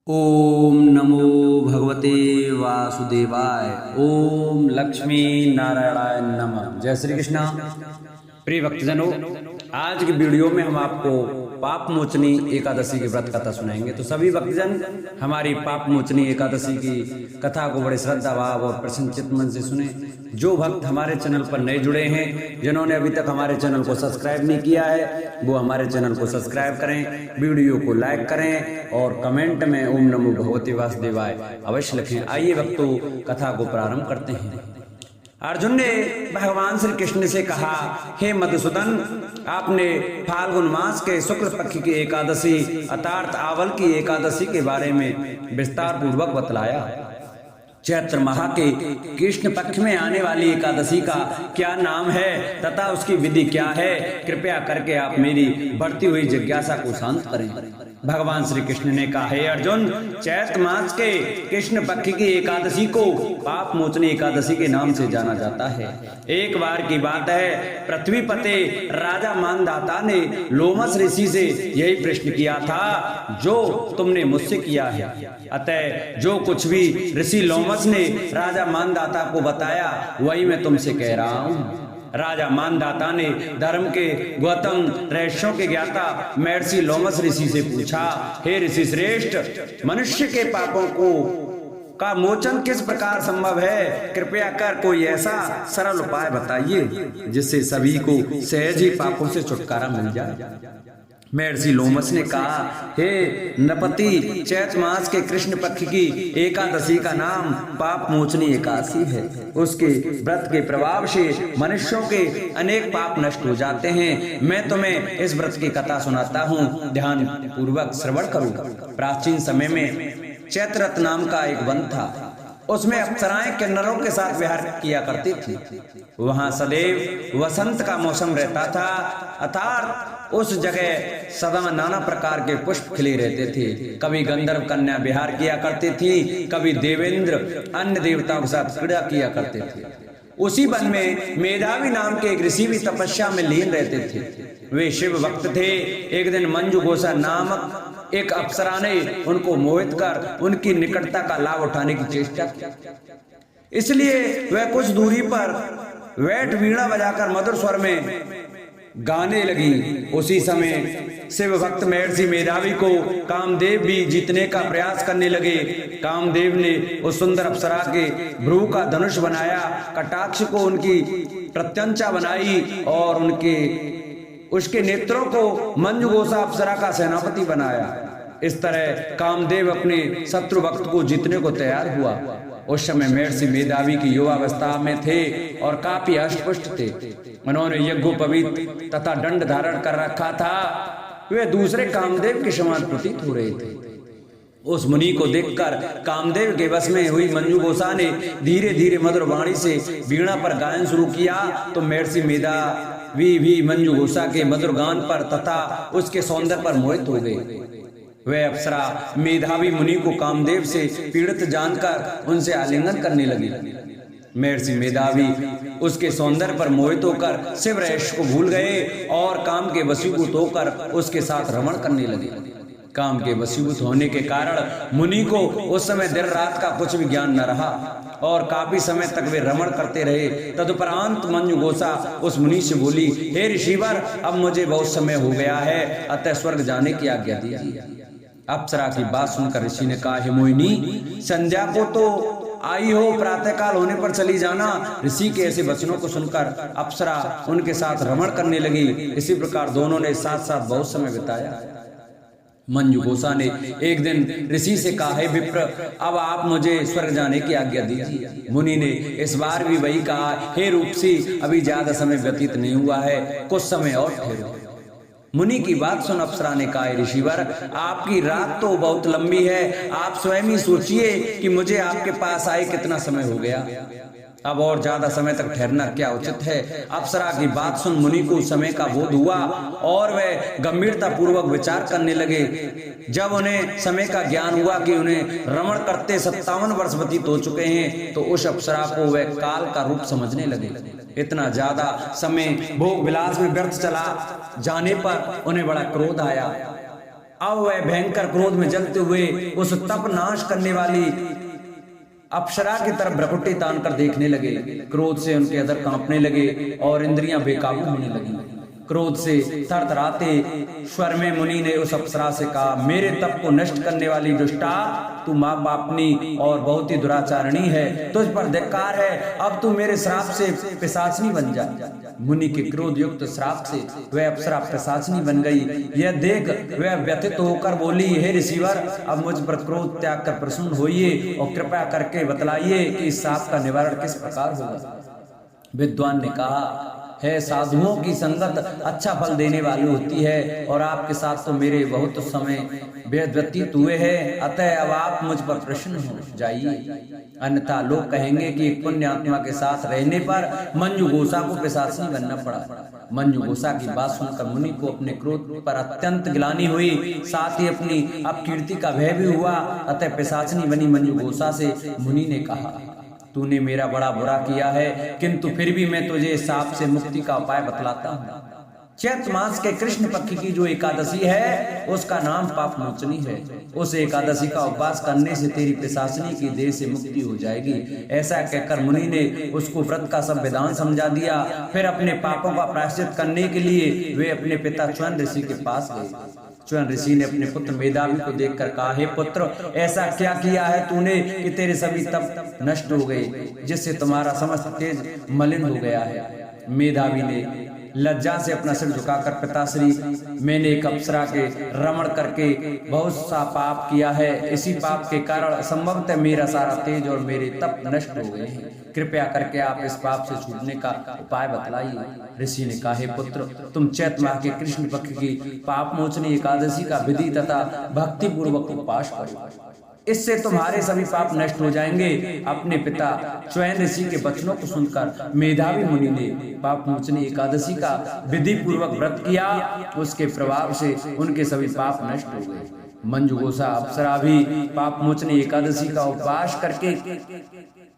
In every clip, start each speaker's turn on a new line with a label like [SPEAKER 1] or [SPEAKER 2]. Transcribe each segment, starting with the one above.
[SPEAKER 1] ओम नमो भगवते वासुदेवाय। ओम लक्ष्मी नारायणाय नमः। जय श्री कृष्णा। प्रिय भक्तजनों, आज की वीडियो में हम आपको पाप मोचनी एकादशी के व्रत कथा सुनाएंगे। तो सभी भक्तजन हमारी पाप मोचनी एकादशी की कथा को बड़े श्रद्धा भाव और प्रसन्न चित्त मन से सुने। जो भक्त हमारे चैनल पर नए जुड़े हैं, जिन्होंने अभी तक हमारे चैनल को सब्सक्राइब नहीं किया है, वो हमारे चैनल को सब्सक्राइब करें, वीडियो को लाइक करें और कमेंट में ओम नमो भगवते वासुदेवाय अवश्य लिखें। आइए भक्तों, कथा को प्रारंभ करते हैं। अर्जुन ने भगवान श्री कृष्ण से कहा, हे मधुसूदन, आपने फाल्गुन मास के शुक्ल पक्ष की एकादशी अर्थात आवल की एकादशी के बारे में विस्तार पूर्वक बतलाया। चैत्र माह के कृष्ण पक्ष में आने वाली एकादशी का क्या नाम है तथा उसकी विधि क्या है, कृपया करके आप मेरी बढ़ती हुई जिज्ञासा को शांत करें। भगवान श्री कृष्ण ने कहा, हे अर्जुन, चैत्र मास के कृष्ण पक्ष की एकादशी को पाप मोचनी एकादशी के नाम से जाना जाता है। एक बार की बात है, पृथ्वीपते राजा मानदाता ने लोमस ऋषि से यही प्रश्न किया था जो तुमने मुझसे किया है। अतः जो कुछ भी ऋषि लोमस ने राजा मानदाता को बताया वही मैं तुमसे कह रहा हूँ। राजा मानदाता ने धर्म के गौतम रहस्यों के ज्ञाता महर्षि लोमस ऋषि से पूछा, हे ऋषि श्रेष्ठ, मनुष्य के पापों का मोचन किस प्रकार संभव है? कृपया कर कोई ऐसा सरल उपाय बताइए जिससे सभी को सहज ही पापों से छुटकारा मिल जाए। महर्षि लोमस ने कहा, हे नृपति, चैत्र मास के कृष्ण पक्ष की एकादशी का नाम पाप मोचनी एकादशी है। उसके व्रत के प्रभाव से मनुष्यों के अनेक पाप नष्ट हो जाते हैं। मैं तुम्हें इस व्रत की कथा सुनाता हूँ, ध्यान पूर्वक श्रवण करो। प्राचीन समय में चैत्ररथ नाम का एक वन था। उसमें अप्सराएं किन्नरों के साथ विहार किया करती थी। वहां सदैव वसंत का मौसम रहता था, अर्थात उस जगह सदा नाना प्रकार के पुष्प खिले रहते थे। कभी गंधर्व कन्या विहार किया करती थी, कभी देवेंद्र अन्य देवताओं के साथ क्रीड़ा किया करते थे। उसी वन में मेधावी नाम के एक ऋषि भी तपस्या में लीन रहते थे। वे शिव भक्त थे। एक दिन मंजू घोषा नामक एक अप्सरा ने उनको मोहित कर उनकी निकटता का लाभ उठाने की चेष्टा की। इसलिए वह कुछ दूरी पर वैठ वीणा बजाकर मधुर स्वर में गाने लगी। उसी समय शिव भक्त महर्षि मेधावी को कामदेव भी जीतने का प्रयास करने लगे। कामदेव ने उस सुंदर अप्सरा के भ्रू का धनुष बनाया, कटाक्ष को उनकी प्रत्यंचा बनाई और उसके नेत्रों को मंजुघोषा अप्सरा का सेनापति बनाया। इस तरह कामदेव अपने शत्रु भक्त को जीतने को तैयार हुआ। उस समय महर्षि मेधावी की युवावस्था में थे और काफी हष्टपुष्ट थे। उन्होंने यज्ञोपवीत तथा दंड धारण कर रखा था। वे दूसरे कामदेव के समान प्रतीत हो रहे थे। उस मुनि को देखकर कामदेव के वश में हुई मंजुघोषा ने धीरे धीरे मधुर वाणी से वीणा पर गायन शुरू किया। तो महर्षि मेधावी भी मंजुघोषा के मधुर गान पर तथा उसके सौंदर्य पर मोहित हो गए। वह अप्सरा मेधावी मुनि को कामदेव से पीड़ित जानकर उनसे आलिंगन करने लगी। महर्षि मेधावी उसके सौंदर्य पर मोहित होकर शिव रहस्य को भूल गए और काम के वशीभूत होकर उसके साथ रमण करने लगे। काम के वशीभूत होने के कारण मुनि को उस समय देर रात का कुछ भी ज्ञान न रहा और काफी समय तक वे रमण करते रहे। तदुपरांत मंजुघोषा उस मुनि से बोली, हे ऋषिवर, अब मुझे बहुत समय हो गया है, अतः स्वर्ग जाने की आज्ञा दीजिए। अप्सरा की बात सुनकर ऋषि ने कहा, हे मोहिनी, संध्या को तो आई हो, प्रातःकाल होने पर चली जाना। ऋषि के ऐसे वचनों को सुनकर अप्सरा उनके साथ रमण करने लगी। इसी प्रकार दोनों ने साथ साथ बहुत समय बिताया। मंजुघोषा ने एक दिन ऋषि से कहा, हे विप्र, अब आप मुझे स्वर्ग जाने की आज्ञा दीजिए। मुनि ने इस बार भी वही कहा, हे रूपसी, अभी ज्यादा समय व्यतीत नहीं हुआ है, कुछ समय और ठहरो। मुनि की बात सुन अप्सरा ने कहा, ऋषिवर, आपकी रात तो बहुत लंबी है, आप स्वयं ही सोचिए कि मुझे आपके पास आए कितना समय हो गया। अब और ज्यादा समय तक ठहरना क्या उचित है? अप्सरा की बात सुन मुनि को समय का बोध हुआ और वह गंभीरता पूर्वक विचार करने लगे। जब उन्हें समय का ज्ञान हुआ कि उन्हें रमण करते 57 वर्ष व्यतीत हो चुके हैं, तो उस अप्सरा को वह काल का रूप समझने लगे। इतना ज्यादा समय भोग विलास में व्यर्थ चला जाने पर उन्हें बड़ा क्रोध आया। अब वह भयंकर क्रोध में जलते हुए उस तप नाश करने वाली अप्सरा की तरफ भ्रकुटी तान कर देखने लगे। क्रोध से उनके अधर कांपने लगे और इंद्रियां बेकाबू होने लगी। क्रोध से थरथराते स्वर में मुनि ने उस अप्सरा से कहा, मेरे तप को नष्ट करने वाली दुष्टा, तू माँ बापनी और बहुत ही दुराचारणी है, तुझ पर धिक्कार है। अब तू मेरे श्राप से पिशाचनी बन जा। मुनि के क्रोध युक्त श्राप से वह अप्सरा पिशाचनी बन गई। यह देख वह व्यथित होकर बोली, हे ऋषिवर, अब मुझ पर क्रोध त्याग कर प्रसन्न होइए और कृपया करके बतलाइए कि इस श्राप का निवारण किस प्रकार होगा। विद्वान ने कहा, है साधुओं की संगत अच्छा फल देने वाली होती है और आपके साथ तो मेरे बहुत समय व्यतीत हुए हैं, अतः अब आप मुझ पर प्रसन्न हो जाइए, अन्यथा लोग कहेंगे कि एक पुण्य आत्मा के साथ रहने पर मंजू गोसा को पिशाचनी बनना पड़ा। मंजू गोसा की बात सुनकर मुनि को अपने क्रोध पर अत्यंत ग्लानि हुई, साथ ही अपनी अपकीर्ति का भय भी हुआ। अतः पिशाचनी बनी मंजू गोसा से मुनि ने कहा, तूने मेरा बड़ा बुरा किया है, किंतु फिर भी मैं तुझे सांप से मुक्ति का उपाय बतलाता हूँ। चैत्र मास के कृष्ण पक्ष की जो एकादशी है उसका नाम पाप मोचनी है। उस एकादशी का उपवास करने से तेरी पिशाचनी की देह से मुक्ति हो जाएगी। ऐसा कहकर मुनि ने उसको व्रत का सब विधान समझा दिया। फिर अपने पापों का प्रायश्चित करने के लिए वे अपने पिता च्वन ऋषि के पास गए। च्वन ऋषि ने अपने पुत्र मेधावी को देखकर कहा, हे पुत्र, ऐसा क्या किया है तूने कि तेरे सभी तप नष्ट हो गए, जिससे तुम्हारा समस्त तेज मलिन हो गया है। मेधावी ने लज्जा से अपना सिर झुकाकर, पिताश्री, मैंने एक अप्सरा के रमण करके बहुत सा पाप किया है। इसी पाप के कारण संभवतः मेरा सारा तेज और मेरे तप नष्ट हो गए हैं। कृपया करके आप इस पाप से छूटने का उपाय बतलाइए। ऋषि ने कहा, हे पुत्र, तुम चैत्र माह के कृष्ण पक्ष की पाप मोचनी एकादशी का विधि तथा भक्ति पूर्वक उपवास करो, इससे तुम्हारे सभी पाप नष्ट हो जाएंगे। अपने पिता च्वन ऋषि के वचनों को सुनकर मेधावी मुनि ने पाप मोचनी एकादशी का विधि पूर्वक व्रत किया। उसके प्रभाव से उनके सभी पाप नष्ट हो गए। मंजू गोसा अप्सरा भी पाप मोचनी एकादशी का उपवास करके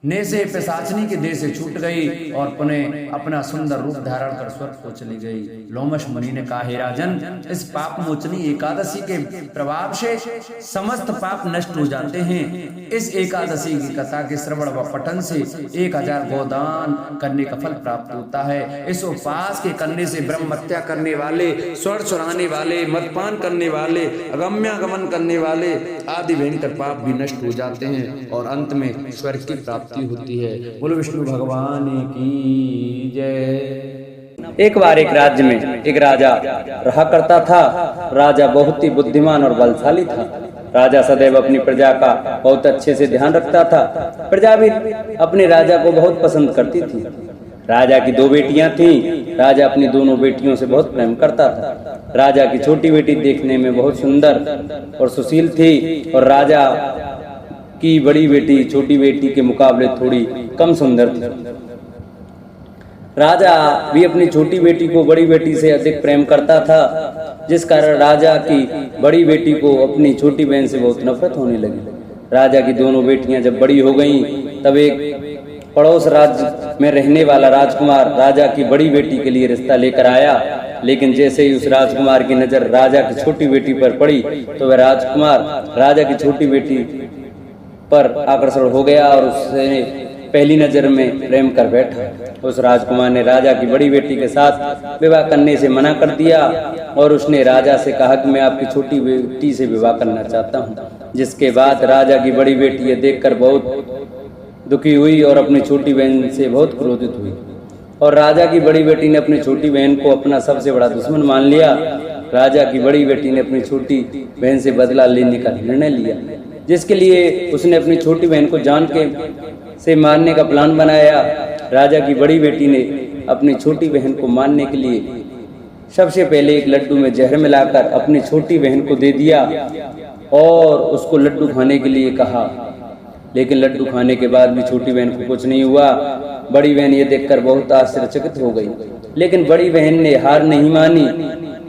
[SPEAKER 1] ने से पिशाचनी के देह से छूट गई और पुनः अपना सुंदर रूप धारण कर स्वर्ग को चली गई। लोमश मुनि ने कहा, हे राजन, इस पाप मोचनी एकादशी के प्रभाव से समस्त पाप नष्ट हो जाते हैं। इस एकादशी की कथा के श्रवण व पठन से 1000 गोदान करने का फल प्राप्त होता है। इस उपवास के करने से ब्रह्म हत्या करने वाले, स्वर्ण चुराने वाले, मदपान करने वाले, अगम्यागमन करने वाले आदि भयंकर पाप भी नष्ट हो जाते हैं और अंत में स्वर्ग की प्राप्ति होती है। बोलो विष्णु भगवान की जय।
[SPEAKER 2] एक बार एक राज्य में एक राजा रहा करता था। राजा बहुत ही बुद्धिमान और बलशाली था। राजा सदैव अपनी प्रजा का बहुत अच्छे से ध्यान रखता था। प्रजा भी अपने राजा को बहुत पसंद करती थी। राजा की 2 बेटियां थीं। राजा अपनी दोनों बेटियों से बहुत प्रेम करता था। राजा की छोटी बेटी देखने में बहुत सुंदर और सुशील थी और राजा की बड़ी बेटी छोटी बेटी के मुकाबले थोड़ी कम सुंदर थी। राजा भी अपनी छोटी बेटी को बड़ी बेटी से अधिक प्रेम करता था, जिस कारण राजा की बड़ी बेटी को अपनी छोटी बहन से बहुत नफरत होने लगी। राजा की दोनों बेटियां जब बड़ी हो गईं, तब एक पड़ोस राज्य में रहने वाला राजकुमार राजा की बड़ी बेटी के लिए रिश्ता लेकर आया। लेकिन जैसे ही उस राजकुमार की नजर राजा की छोटी बेटी पर पड़ी, तो वह राजकुमार राजा की छोटी बेटी पर आकर्षण हो गया और उससे पहली नजर में प्रेम कर बैठा। उस राजकुमार ने राजा की बड़ी बेटी के साथ विवाह करने से मना कर दिया और उसने राजा से कहा कि मैं आपकी छोटी बेटी से विवाह करना चाहता हूँ। जिसके बाद राजा की बड़ी बेटी ये देखकर बहुत दुखी हुई और अपनी छोटी बहन से बहुत क्रोधित हुई और राजा की बड़ी बेटी ने अपनी छोटी बहन को अपना सबसे बड़ा दुश्मन मान लिया। राजा की बड़ी बेटी ने अपनी छोटी बहन से बदला लेने का निर्णय लिया, जिसके लिए उसने अपनी छोटी बहन को जान के से मारने का प्लान बनाया। राजा की बड़ी बेटी ने अपनी छोटी बहन को मारने के लिए सबसे पहले एक लड्डू में जहर मिलाकर अपनी छोटी बहन को दे दिया और उसको लड्डू खाने के लिए कहा। लेकिन लड्डू खाने के बाद भी छोटी बहन को कुछ नहीं हुआ। बड़ी बहन ये देखकर बहुत आश्चर्यचकित हो गई, लेकिन बड़ी बहन ने हार नहीं मानी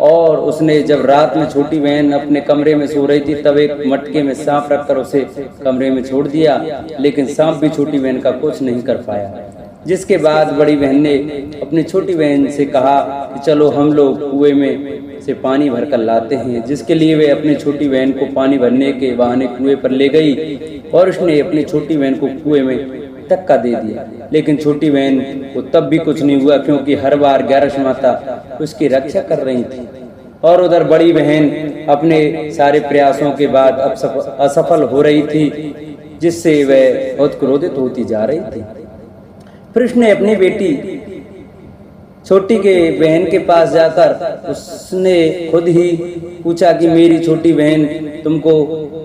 [SPEAKER 2] और उसने जब रात में छोटी बहन अपने कमरे में सो रही थी, तब एक मटके में सांप रखकर उसे कमरे में छोड़ दिया। लेकिन सांप भी छोटी बहन का कुछ नहीं कर पाया। जिसके बाद बड़ी बहन ने अपनी छोटी बहन से कहा कि चलो हम लोग कुएं में से पानी भरकर लाते हैं, जिसके लिए वे अपनी छोटी बहन को पानी भरने के बहाने कुएं पर ले गई और उसने अपनी छोटी बहन को कुएं में धक्का दे दिया। लेकिन छोटी बहन को तब भी कुछ नहीं हुआ, क्योंकि हर बार ग्यारस माता उसकी रक्षा कर रही थी। और उधर बड़ी बहन अपने सारे प्रयासों के बाद अब असफल हो रही थी, जिससे वह बहुत क्रोधित होती जा रही थी। फिर उसने अपनी बेटी छोटी के बहन के पास जाकर उसने खुद ही पूछा कि मेरी छोटी बहन, तुमको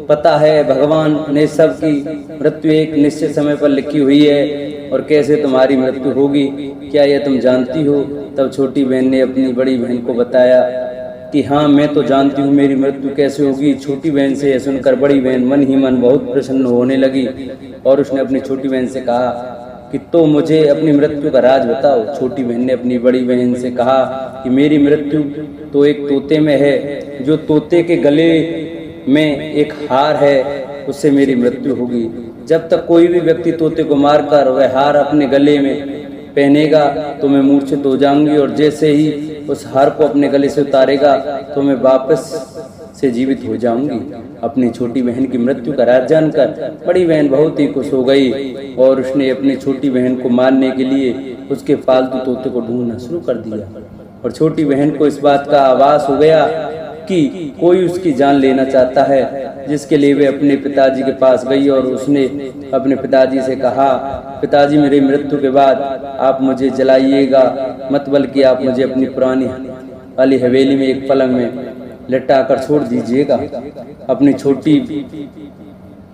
[SPEAKER 2] पता है भगवान ने सबकी मृत्यु एक निश्चित समय पर लिखी हुई है और कैसे तुम्हारी मृत्यु होगी, क्या यह तुम जानती हो? तब छोटी बहन ने अपनी बड़ी बहन को बताया कि हाँ, मैं तो जानती हूँ मेरी मृत्यु कैसे होगी। छोटी बहन से यह सुनकर बड़ी बहन मन ही मन बहुत प्रसन्न होने लगी और उसने अपनी छोटी बहन से कहा कि तो मुझे अपनी मृत्यु का राज बताओ। छोटी बहन ने अपनी बड़ी बहन से कहा कि मेरी मृत्यु तो एक तोते में है, जो तोते के गले में एक हार है, उससे मेरी मृत्यु होगी। जब तक कोई भी व्यक्ति तोते को मारकर वह हार अपने गले में पहनेगा तो मैं मूर्छित हो जाऊंगी, और जैसे ही उस हार को अपने गले से उतारेगा तो मैं वापस से जीवित हो जाऊंगी। अपनी छोटी बहन की मृत्यु का राज जानकर बड़ी बहन बहुत ही खुश हो गई और उसने अपनी छोटी बहन को मारने के लिए उसके पालतू तोते को ढूंढना शुरू कर दिया। और छोटी बहन को इस बात का आभास हो गया कि कोई उसकी जान लेना चाहता है, जिसके लिए वे अपने पिताजी के पास गई और उसने अपने पिताजी से कहा, पिताजी मेरी मृत्यु के बाद आप मुझे जलाइएगा मत, बल्कि आप मुझे अपनी पुरानी वाली हवेली में एक पलंग में लटा कर छोड़ दीजिएगा। अपनी छोटी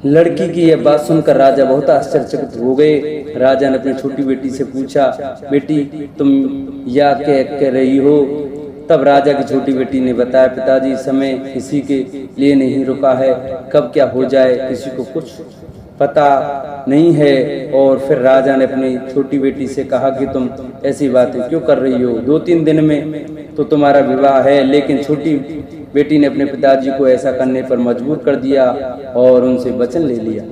[SPEAKER 2] लड़की की यह बात सुनकर राजा बहुत आश्चर्यचकित हो गए। राजा ने अपनी छोटी बेटी से पूछा, बेटी तुम या कह रही हो? तब राजा की छोटी बेटी ने बताया, पिताजी समय किसी के लिए नहीं रुका है, कब क्या हो जाए किसी को कुछ पता नहीं है। और फिर राजा ने अपनी छोटी बेटी से कहा कि तुम ऐसी बातें क्यों कर रही हो, 2-3 दिन में तो तुम्हारा विवाह है। लेकिन छोटी बेटी ने अपने पिताजी को ऐसा करने पर मजबूर कर दिया और उनसे वचन ले लिया।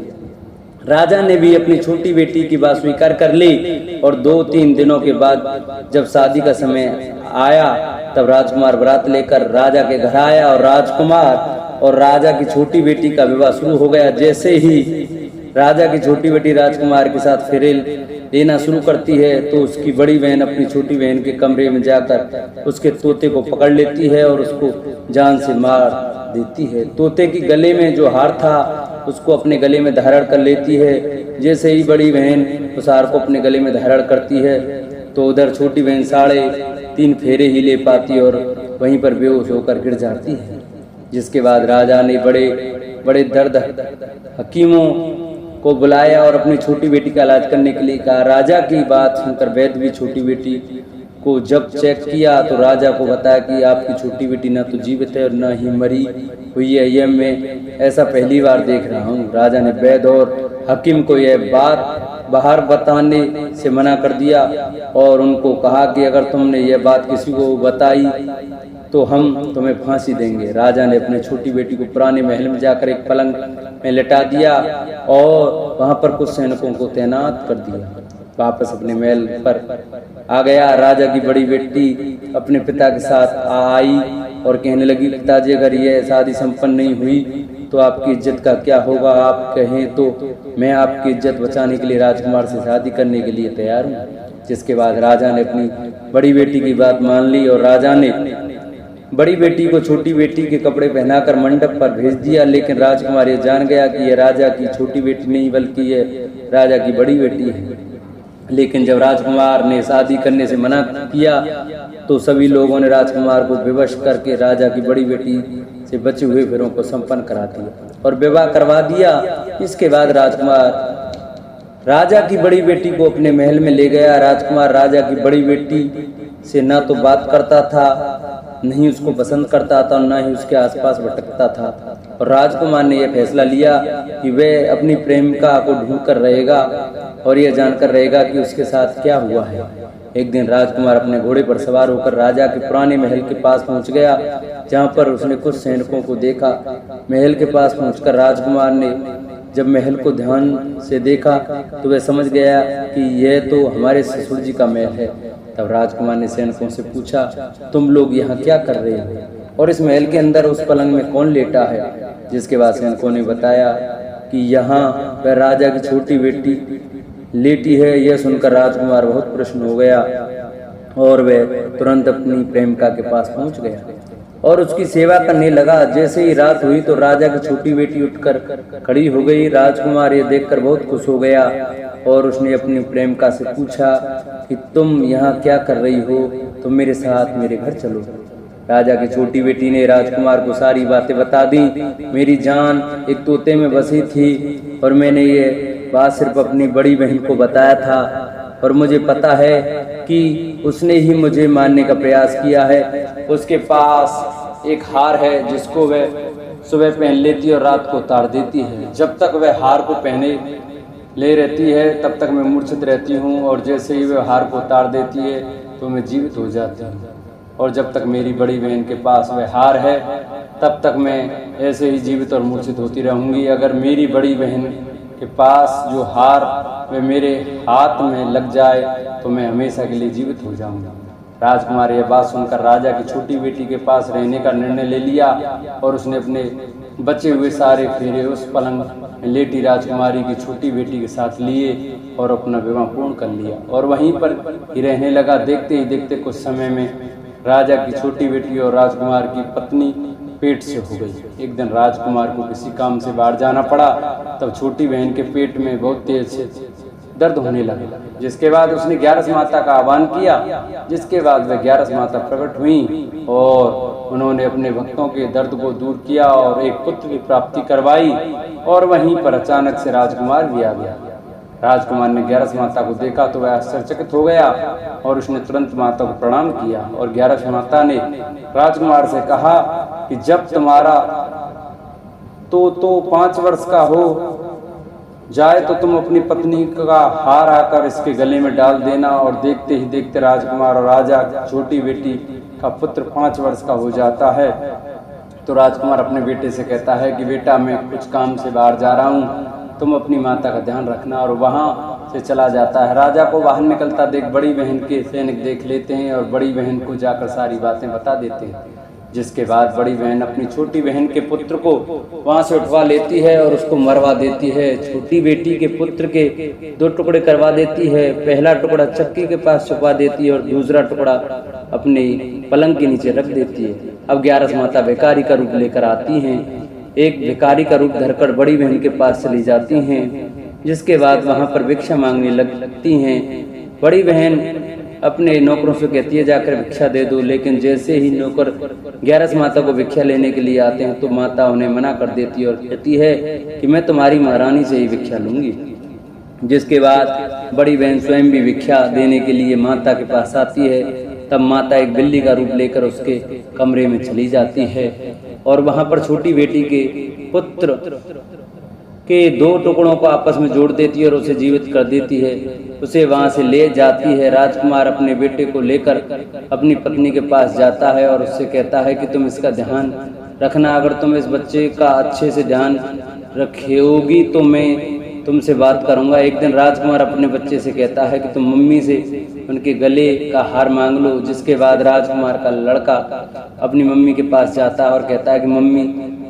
[SPEAKER 2] राजा ने भी अपनी छोटी बेटी की बात स्वीकार कर ली और 2-3 दिनों के बाद जब शादी का समय आया तब राजकुमार बारात लेकर राजा के घर आया और राजकुमार और राजा की छोटी बेटी का विवाह शुरू हो गया। जैसे ही राजा की छोटी बेटी राजकुमार के साथ फेरे लेना शुरू करती है तो उसकी बड़ी बहन अपनी छोटी बहन के कमरे में जाकर उसके तोते को पकड़ लेती है और उसको जान से मार देती है। तोते की गले में जो हार था उसको अपने गले में धारण कर लेती है। जैसे ही बड़ी बहन उस हार को अपने गले में धारण करती है तो उधर छोटी बहन 3.5 फेरे ही ले पाती और वहीं पर बेहोश होकर गिर जाती है। जिसके बाद राजा ने बड़े बड़े दर्द हकीमों को बुलाया और अपनी छोटी बेटी का इलाज करने के लिए कहा। राजा की बात सुनकर वैद्य भी छोटी बेटी को जब चेक किया तो राजा को बताया कि आपकी छोटी बेटी ना तो जीवित है और ना ही मरी हुई है, यह मैं ऐसा पहली बार देख रहा हूँ। राजा ने वैद्य और हकीम को यह बात बाहर बताने से मना कर दिया और उनको कहा कि अगर तुमने यह बात किसी को बताई तो हम तुम्हें फांसी देंगे। राजा ने अपनी छोटी बेटी को पुराने महल में जाकर एक पलंग में लेटा दिया और वहां पर कुछ सैनिकों को तैनात कर दिया। वापस अपने महल पर आ गया। राजा की बड़ी बेटी अपने पिता के साथ आई और कहने लगी, पिताजी अगर यह शादी संपन्न नहीं हुई तो आपकी इज्जत का क्या होगा? आप कहें तो मैं आपकी इज्जत बचाने के लिए राजकुमार से शादी करने के लिए तैयार हूँ। जिसके बाद राजा ने अपनी बड़ी बेटी की बात मान ली और राजा ने बड़ी बेटी को छोटी बेटी के कपड़े पहनाकर मंडप पर भेज दिया। लेकिन राजकुमार ये जान गया कि यह राजा की छोटी बेटी नहीं बल्कि यह राजा की बड़ी बेटी है। लेकिन जब राजकुमार ने शादी करने से मना किया तो सभी लोगों ने राजकुमार को विवश करके राजा की बड़ी बेटी से बचे हुए फेरों को संपन्न करा दिया और विवाह करवा दिया। इसके बाद राजकुमार राजा की बड़ी बेटी को अपने महल में ले गया। राजकुमार राजा की बड़ी बेटी से ना तो बात करता था, नहीं उसको पसंद करता था, ना ही उसके आसपास भटकता था। और राजकुमार ने यह फैसला लिया कि वह अपनी प्रेमिका को ढूंढ कर रहेगा और यह जानकर रहेगा कि उसके साथ क्या हुआ है। एक दिन राजकुमार अपने घोड़े पर सवार होकर राजा के पुराने महल के पास पहुंच गया, जहां पर उसने कुछ सैनिकों को देखा। महल के पास पहुंचकर राजकुमार ने जब महल को ध्यान से देखा तो वह समझ गया कि यह तो हमारे ससुर जी का महल है। तब राजकुमार ने सैनिकों से पूछा, तुम लोग यहाँ क्या कर रहे हो और इस महल के अंदर उस पलंग में कौन लेटा है? जिसके बाद सैनिकों ने बताया कि यहाँ वह राजा की छोटी बेटी लेटी है। यह सुनकर राजकुमार बहुत प्रसन्न हो गया और वह तुरंत अपनी प्रेमिका के पास पहुंच गया और उसकी सेवा करने लगा। जैसे ही रात हुई तो राजा की छोटी बेटी उठकर खड़ी हो गई। राजकुमार ये देखकर बहुत खुश हो गया और उसने अपनी प्रेमिका से पूछा कि तुम यहाँ क्या कर रही हो? तुम मेरे साथ मेरे घर चलो। राजा की छोटी बेटी ने राजकुमार को सारी बातें बता दी। मेरी जान एक तोते में बसी थी और मैंने ये बात सिर्फ अपनी बड़ी बहन को बताया था और मुझे पता है कि उसने ही मुझे मारने का प्रयास किया है। उसके पास एक हार है जिसको वह सुबह पहन लेती है और रात को उतार देती है। जब तक वह हार को पहने ले रहती है तब तक मैं मूर्छित रहती हूँ और जैसे ही वह हार को उतार देती है तो मैं जीवित हो जाती हूँ। और जब तक मेरी बड़ी बहन के पास वह हार है तब तक मैं ऐसे ही जीवित और मूर्छित होती रहूँगी। अगर मेरी बड़ी बहन के पास जो हार वह मेरे हाथ में लग जाए तो मैं हमेशा के लिए जीवित हो जाऊंगा। राजकुमार यह बात सुनकर राजा की छोटी बेटी के पास रहने का निर्णय ले लिया और उसने अपने बचे हुए सारे फेरे उस पलंग में लेटी राजकुमारी की छोटी बेटी के साथ लिए और अपना विवाह पूर्ण कर लिया और वहीं पर ही रहने लगा। देखते ही देखते कुछ समय में राजा की छोटी बेटी और राजकुमार की पत्नी पेट से हो गई। एक दिन राजकुमार को किसी काम से बाहर जाना पड़ा। तब छोटी बहन के पेट में बहुत तेज से दर्द होने लगा। जिसके बाद उसने 11 माता का आह्वान किया। जिसके बाद वह 11 माता प्रकट हुई और उन्होंने अपने भक्तों के दर्द को दूर किया और एक पुत्र की प्राप्ति करवाई। और वहीं पर अचानक से राजकुमार भी आ गया। राजकुमार ने 11 माता को देखा तो वह आश्चर्यचकित हो गया और उसने तुरंत माता को प्रणाम किया। और 11 माता ने राजकुमार से कहा कि जब तुम्हारा तो 5 वर्ष का हो जाए तो तुम अपनी पत्नी का हार आकर इसके गले में डाल देना। और देखते ही देखते राजकुमार और राजा छोटी बेटी का पुत्र 5 वर्ष का हो जाता है। तो राजकुमार अपने बेटे से कहता है कि बेटा मैं कुछ काम से बाहर जा रहा हूँ, तुम अपनी माता का ध्यान रखना। और वहाँ से चला जाता है। राजा को बाहर निकलता देख बड़ी बहन के सैनिक देख लेते हैं और बड़ी बहन को जाकर सारी बातें बता देते हैं। जिसके बाद बड़ी बहन अपनी छोटी बहन के पुत्र को वहां से उठवा लेती है और उसको मरवा देती है। छोटी बेटी के पुत्र के 2 टुकड़े करवा देती है। पहला टुकड़ा चक्की के पास छुपा देती है और दूसरा टुकड़ा अपने पलंग के नीचे रख देती है। अब 11 माता भिखारी का रूप लेकर आती हैं। एक भिखारी का रूप धरकर बड़ी बहन के पास चली जाती हैं। जिसके बाद वहां पर भिक्षा मांगने लगती हैं। बड़ी बहन अपने नौकरों से कहती है जाकर भिक्षा दे दो। लेकिन जैसे ही नौकर 11 माता को भिक्षा लेने के लिए आते हैं तो माता उन्हें मना कर देती है और कहती है कि मैं तुम्हारी महारानी से ही भिक्षा लूंगी। जिसके बाद बड़ी बहन स्वयं भी भिक्षा देने के लिए माता के पास आती है। तब माता एक बिल्ली का रूप लेकर उसके कमरे में चली जाती है और वहां पर छोटी बेटी के पुत्र के 2 टुकड़ों को आपस में जोड़ देती है और उसे जीवित कर देती है। उसे वहां से ले जाती है। राजकुमार अपने बेटे को लेकर अपनी पत्नी के पास जाता है और उससे कहता है कि तुम इसका ध्यान रखना। अगर तुम इस बच्चे का अच्छे से ध्यान रखोगी तो मैं तुमसे बात करूंगा। एक दिन राजकुमार अपने बच्चे से कहता है कि तुम मम्मी से उनके गले का हार मांग लो। जिसके बाद राजकुमार का लड़का अपनी मम्मी के पास जाता है और कहता है कि मम्मी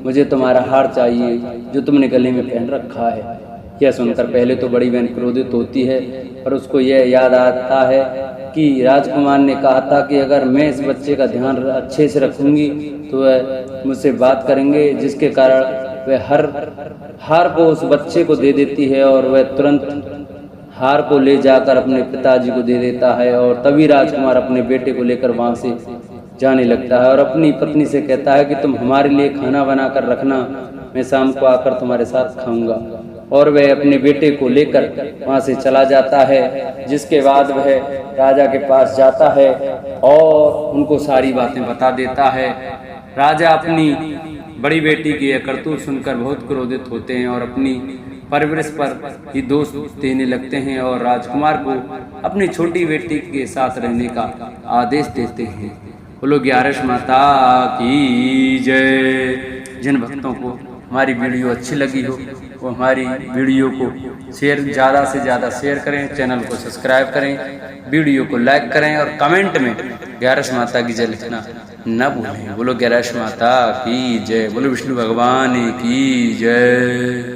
[SPEAKER 2] मुझे तुम्हारा हार चाहिए जो तुमने गले में पहन रखा है। यह सुनकर पहले तो बड़ी बहन क्रोधित होती है और उसको यह याद आता है कि राजकुमार ने कहा था कि अगर मैं इस बच्चे का ध्यान अच्छे से रखूंगी तो वह मुझसे बात करेंगे। जिसके कारण वह हार को उस बच्चे को दे देती है और वह तुरंत हार को ले जाकर अपने पिताजी को दे देता है। और तभी राजकुमार अपने बेटे को लेकर वहां से जाने लगता है और अपनी पत्नी से कहता है कि तुम हमारे लिए खाना बना कर रखना, मैं शाम को आकर तुम्हारे साथ खाऊंगा। और वह अपने बेटे को लेकर वहां से चला जाता है। जिसके बाद वह राजा के पास जाता है और उनको सारी बातें बता देता है। राजा अपनी बड़ी बेटी की यह करतूत सुनकर बहुत क्रोधित होते हैं और अपनी परवरिश पर ही दोष देने लगते हैं और राजकुमार को अपनी छोटी बेटी के साथ रहने का आदेश देते हैं। बोलो 11 माता की जय। जिन भक्तों को हमारी वीडियो अच्छी लगी हो वो हमारी वीडियो को शेयर ज़्यादा से ज़्यादा शेयर करें, चैनल को सब्सक्राइब करें, वीडियो को लाइक करें और कमेंट में ग्यारस माता की जय लिखना न भूलें। बोलो ग्यारस माता की जय, बोलो विष्णु भगवान की जय।